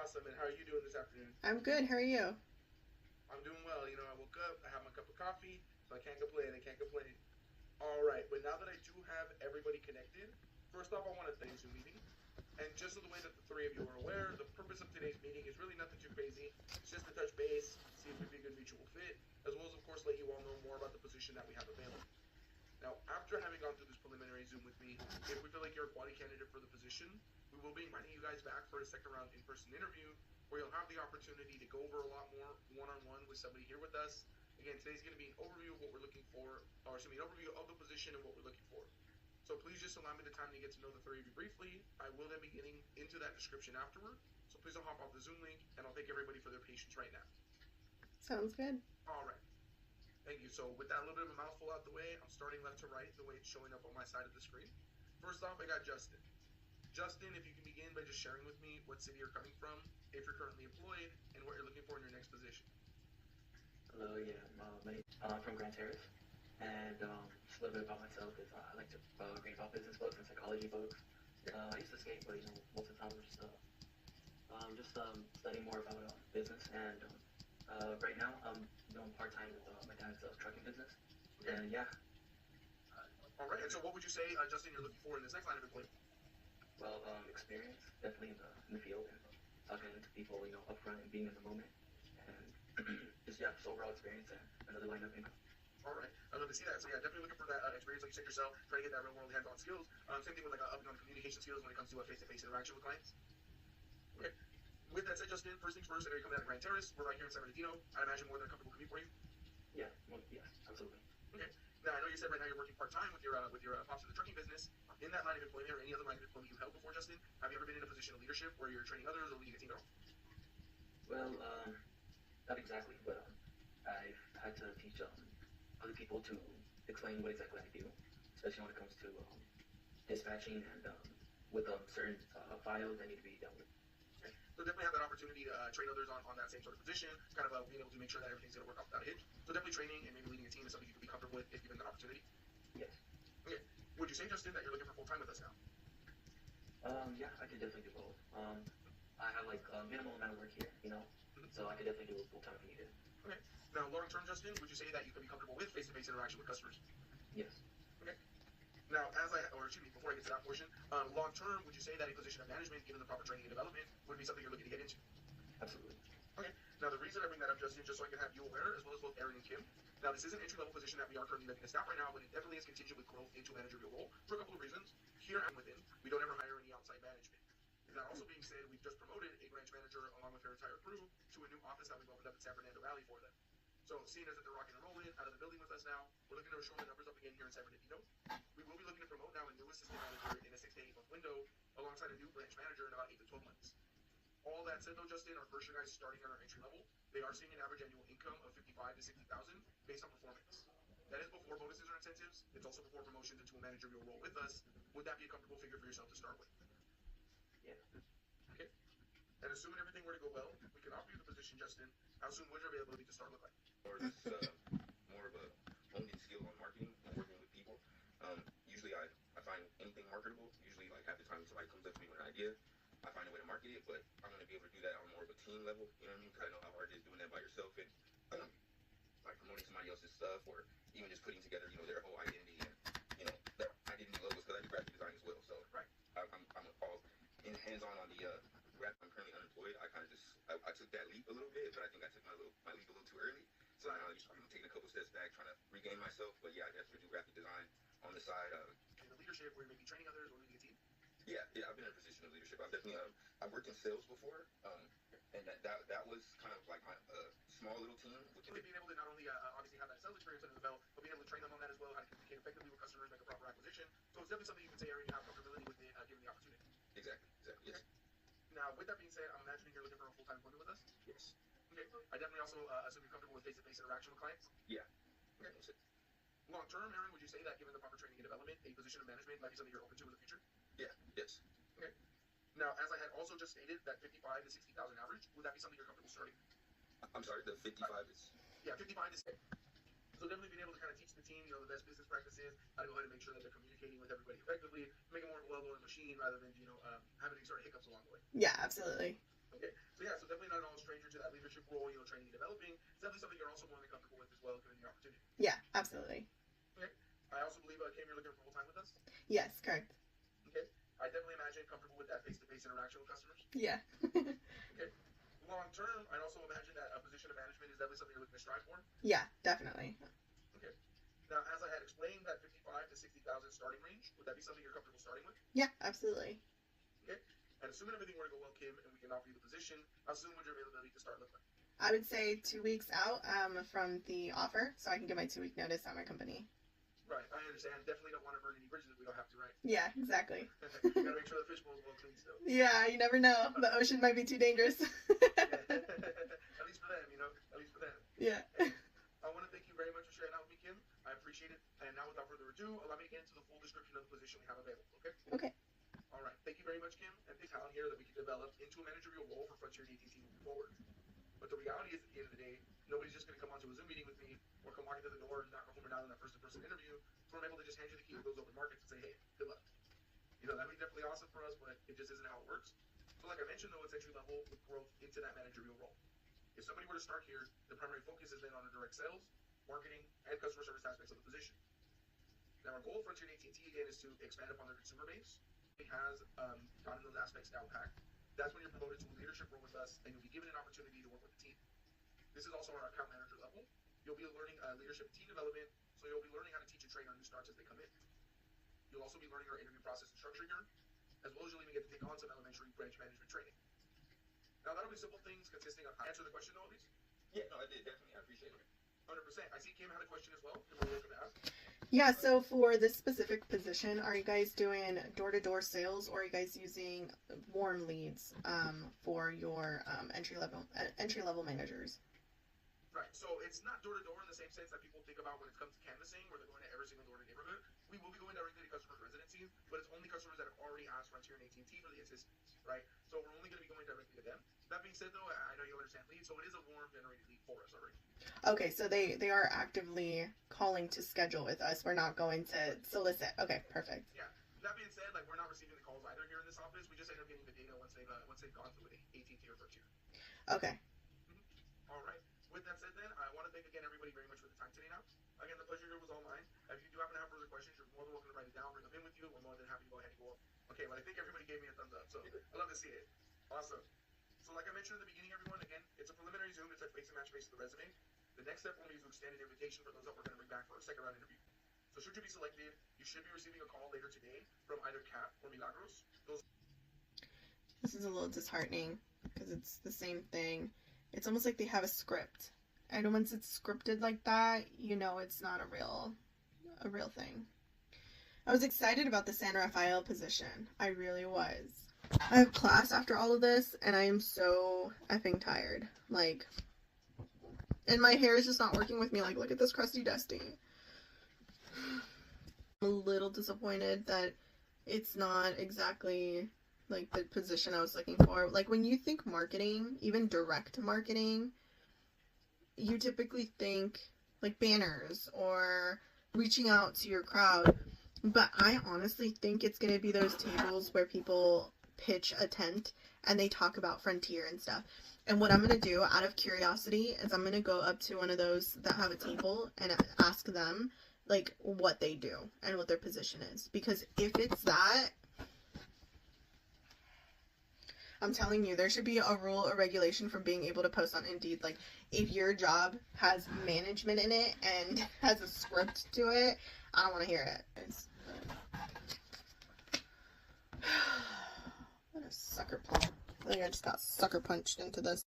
Awesome. And how are you doing this afternoon? I'm good. How are you? I'm doing well. I woke up, I have my cup of coffee, so I can't complain. I can't complain. All right. But now that I do have everybody connected, first off, I want to thank Zoom meeting. And just so the way that the three of you are aware, the purpose of today's meeting is really nothing too crazy. It's just to touch base, see if we'd be a good mutual fit, as well as, of course, let you all know more about the position that we have available. Now, after having gone through this preliminary Zoom with me, if we feel like you're a quality candidate for the position, we will be inviting you guys back for a second round in-person interview where you'll have the opportunity to go over a lot more one-on-one with somebody here with us. Again, today's going to be an overview of what we're looking for, or excuse me, an overview of the position and what we're looking for. So please just allow me the time to get to know the three of you briefly. I will then be getting into that description afterward. So please don't hop off the Zoom link, and I'll thank everybody for their patience right now. Sounds good. All right. Thank you. So with that little bit of a mouthful out the way, I'm starting left to right, the way it's showing up on my side of the screen. First off, I got Justin. Justin, if you can begin by just sharing with me what city you're coming from, if you're currently employed, and what you're looking for in your next position. Hello, yeah, I'm from Grand Terrace, and just a little bit about myself is I like to read about business books and psychology books. I used to skate, but most of the time I'm just studying more about business, and right now I'm doing part-time with my dad's trucking business, Okay. and yeah, All right. And so what would you say, Justin, you're looking for in this next line of employment? well, experience definitely in the field and talking to people, upfront and being in the moment, and just overall experience and another line of income. All right. I'd love to see that. So yeah, definitely looking for that experience, like you said yourself, trying to get that real world hands-on skills. Same thing with like upping on the communication skills when it comes to face-to-face interaction with clients. Okay. With that said, Justin, first things first, I know you're coming out of Grand Terrace. We're right here in San Bernardino. I imagine more than a comfortable commute for you. Yeah, well, yes, absolutely. Okay. Now I know you said right now you're working part time with your pops in the trucking business. In that line of employment or any other line of employment you've held before, Justin, have you ever been in a position of leadership where you're training others or leading a team at all? Well, not exactly, but I've had to teach other people to explain what exactly I do, especially when it comes to dispatching and with certain files that need to be dealt with. Okay. So definitely have that opportunity to train others on that same sort of position, kind of being able to make sure that everything's going to work out without a hitch. So definitely training and maybe leading a team is something you could be comfortable with if given the opportunity. Yes. Okay. Would you say, Justin, that you're looking for full time with us now? Yeah, I could definitely do both. I have like a minimal amount of work here, so I could definitely do it full time if needed. Okay. Now, long term, Justin, would you say that you could be comfortable with face to face interaction with customers? Yes. Okay. Now, before I get to that portion, long term, would you say that a position of management, given the proper training and development, would be something you're looking to get into? Absolutely. Okay. Now, the reason I bring that up, Justin, just so I can have you aware, as well as both Aaron and Kim. Now, this is an entry-level position that we are currently looking to staff right now, but it definitely is contingent with growth into a managerial role for a couple of reasons. Here and within, we don't ever hire any outside management. That also being said, we've just promoted a branch manager along with her entire crew to a new office that we've opened up in San Fernando Valley for them. So, seeing as that they're rocking and rolling out of the building with us now, we're looking to shore the numbers up again here in San Bernardino. We will be looking to promote now a new assistant manager in a 6 to 8 month window, alongside a new branch manager in about 8 to 12 months. All that said, though, Justin, our first year guys starting at our entry level, they are seeing an average annual income of 55 to 60,000 based on performance. That is before bonuses or incentives. It's also before promotions into a managerial role with us. Would that be a comfortable figure for yourself to start with? Yeah. Okay. And assuming everything were to go well, we can offer you the position, Justin. How soon would your availability to start look like? Or just more of a honed in skill on marketing and working with people. Usually I find anything marketable. Usually like half the time somebody comes up to me with an idea, I find a way to market it, but I'm going to be able to do that on more of a team level, you know what I mean? Because I know how hard it is doing that by yourself and like promoting somebody else's stuff or even just putting together, their whole identity and, their identity logos because I do graphic design as well. So Right. I'm all in hands-on on the graphic. I'm currently unemployed. I kind of I took that leap a little bit, but I think I took my leap a little too early. So now I'm taking a couple steps back, trying to regain myself. But yeah, I definitely do graphic design on the side. In the leadership, where you may be training others or leading a team? Yeah, I've been in a position of leadership. I've definitely I've worked in sales before, and that was kind of like my small little team. Really being able to not only obviously have that sales experience under the belt, but being able to train them on that as well, how to communicate effectively with customers, make a proper acquisition. So it's definitely something you can say, Aaron, you have comfortability with it, given the opportunity. Exactly. Yes. Now, with that being said, I'm imagining you're looking for a full-time employment with us? Yes. Okay. I definitely also assume you're comfortable with face-to-face interaction with clients? Yeah. Okay. Long term, Aaron, would you say that given the proper training and development, a position of management might be something you're open to in the future? Yeah. Yes. Okay. Now, as I had also just stated, that 55 to 60,000 average, would that be something you're comfortable starting? I'm sorry. The 55 is. Yeah, 55 to 60. So definitely being able to kind of teach the team, the best business practices, how to go ahead and make sure that they're communicating with everybody effectively, make it more of a well-oiled machine rather than, having any sort of hiccups along the way. Yeah, absolutely. Okay. So not at all a stranger to that leadership role, training and developing. It's definitely something you're also more than comfortable with as well, given the opportunity. Yeah, absolutely. Okay. I also believe, Kim, you're looking for full time with us. Yes, correct. Okay. I definitely imagine comfortable with that face-to-face interaction with customers. Yeah. Okay. Long term, I'd also imagine that a position of management is definitely something you're looking to strive for. Yeah, definitely. Okay. Now, as I had explained, that 55 to 60,000 starting range, would that be something you're comfortable starting with? Yeah, absolutely. Okay. And assuming everything were to go well, Kim, and we can offer you the position, how soon would your availability to start look like? I would say 2 weeks out from the offer, so I can give my 2 week notice at my company. Right, I understand. Definitely don't want to burn any bridges if we don't have to, right? Yeah, exactly. You gotta make sure the fishbowl is well clean still. Yeah, you never know. The ocean might be too dangerous. At least for them, At least for them. Yeah. I want to thank you very much for sharing out with me, Kim. I appreciate it. And now, without further ado, allow me to get into the full description of the position we have available, okay? Okay. All right. Thank you very much, Kim. And thank talent here that we can develop into a managerial role for Frontier and AT&T moving forward. But the reality is, at the end of the day, nobody's just going to come onto a Zoom meeting with me or come walking to the door and knock a homer down in that first-to-person interview. So I'm able to just hand you the key to those open markets and say, hey, good luck. That'd be definitely awesome for us, but it just isn't how it works. So like I mentioned, though, it's entry level with growth into that managerial role. If somebody were to start here, the primary focus is then on the direct sales, marketing, and customer service aspects of the position. Now, our goal for Frontier and AT&T, again, is to expand upon their consumer base. It has gotten those aspects down packed. That's when you're promoted to a leadership role with us, and you'll be given an opportunity to work with the team. This is also our account manager level. You'll be learning leadership and team development, so you'll be learning how to teach and train our new starts as they come in. You'll also be learning our interview process and structure here, as well as you'll even get to take on some elementary branch management training. Now, that'll be simple things consisting of answer the question, though, at least? Yeah, no, I did, definitely. I appreciate it. 100%. I see Kim had a question as well. You're more welcome to ask. Yeah, so for this specific position, are you guys doing door-to-door sales, or are you guys using warm leads for your entry-level managers? Right, so it's not door-to-door in the same sense that people think about when it comes to canvassing, where they're going to every single door in the neighborhood. We will be going directly to customers' residencies, but it's only customers that have already asked Frontier and AT&T for the assistance, right? So we're only going to be going directly to them. That being said, though, I know you understand leads, so it is a warm-generated lead for us already. Okay, so they are actively calling to schedule with us. We're not going to solicit. Okay, perfect. Yeah. That being said, we're not receiving the calls either here in this office. We just end up getting the data once they've gone through with AT&T or Frontier. Okay. All right. With that said, then, I want to thank again everybody very much for the time today. Now, again, the pleasure here was all mine. If you do happen to have further questions, you're more than welcome to write it down, bring them in with you. We're more than happy to go ahead and go up. Okay, well, I think everybody gave me a thumbs up, so I love to see it. Awesome. So, like I mentioned in the beginning, everyone, again, it's a preliminary Zoom to touch base and match base of the resume. The next step will be to extend an invitation for those that we're going to bring back for a second round interview. So, should you be selected, you should be receiving a call later today from either Cap or Milagros. This is a little disheartening because it's the same thing. It's almost like they have a script. And once it's scripted like that, it's not a real thing. I was excited about the San Rafael position. I really was. I have class after all of this, and I am so effing tired. And my hair is just not working with me. Look at this crusty dusty. I'm a little disappointed that it's not exactly the position I was looking for. When you think marketing, even direct marketing, you typically think banners or reaching out to your crowd. But I honestly think it's going to be those tables where people pitch a tent and they talk about Frontier and stuff. And what I'm going to do out of curiosity is I'm going to go up to one of those that have a table and ask them what they do and what their position is. Because if it's that, I'm telling you, there should be a rule or regulation for being able to post on Indeed. If your job has management in it and has a script to it, I don't want to hear it. What a sucker punch. I think I just got sucker punched into this.